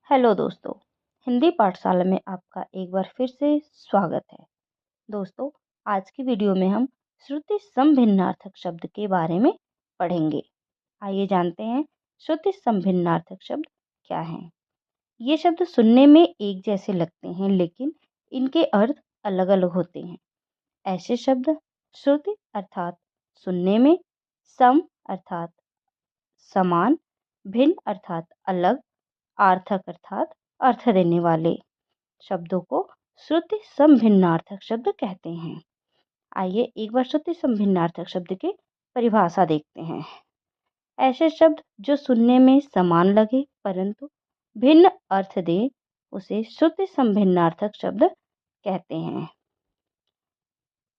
Hello दोस्तों, हिंदी पाठशाला में आपका एक बार फिर से स्वागत है। दोस्तों, आज की वीडियो में हम श्रुति समभिन्नार्थक शब्द के बारे में पढ़ेंगे। आइए जानते हैं श्रुति समभिन्नार्थक शब्द क्या हैं। ये शब्द सुनने में एक जैसे लगते हैं, लेकिन इनके अर्थ अलग अलग होते हैं। ऐसे शब्द श्रुति अर्थात सुनने में, सम अर्थात समान, भिन्न अर्थात अलग, आर्थक अर्थात अर्थ देने वाले शब्दों को श्रुति समभिन्नार्थक शब्द कहते हैं। आइए एक बार श्रुति समभिन्नार्थक शब्द की परिभाषा देखते हैं। ऐसे शब्द जो सुनने में समान लगे परंतु भिन्न अर्थ दे, उसे श्रुति समभिन्नार्थक शब्द कहते हैं।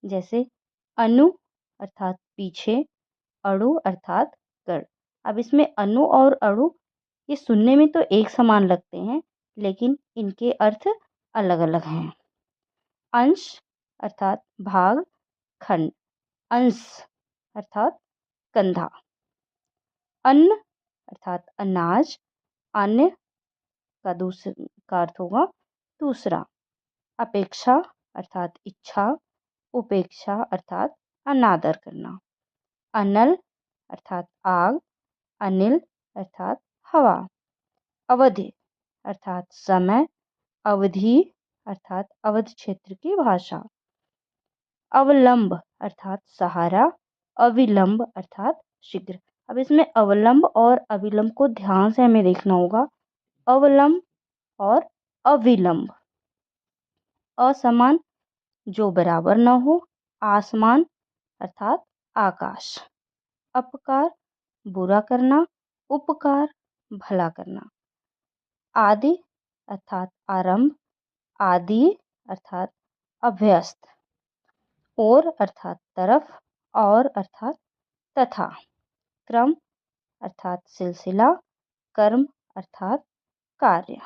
जैसे अनु अर्थात पीछे, अणु अर्थात गढ़। अब इसमें अनु और अणु ये सुनने में तो एक समान लगते हैं, लेकिन इनके अर्थ अलग अलग हैं। अंश अर्थात भाग, खंड, अंश अर्थात कंधा। अन्न अर्थात अनाज, अन्य का अर्थ होगा दूसरा। अपेक्षा अर्थात इच्छा, उपेक्षा अर्थात अनादर करना। अनल अर्थात आग, अनिल अर्थात हवा। अवधि अर्थात समय, अवधि अर्थात अवध क्षेत्र की भाषा। अवलंब अर्थात सहारा, अविलंब अर्थात शीघ्र। अब इसमें अवलंब और अविलंब को ध्यान से हमें देखना होगा। अवलंब और अविलंब। असमान जो बराबर न हो, आसमान अर्थात आकाश। अपकार बुरा करना, उपकार भला करना। आदि अर्थात आरंभ, आदि अर्थात अभ्यस्त। और अर्थात तरफ, और अर्थात तथा। क्रम अर्थात सिलसिला, कर्म अर्थात कार्य।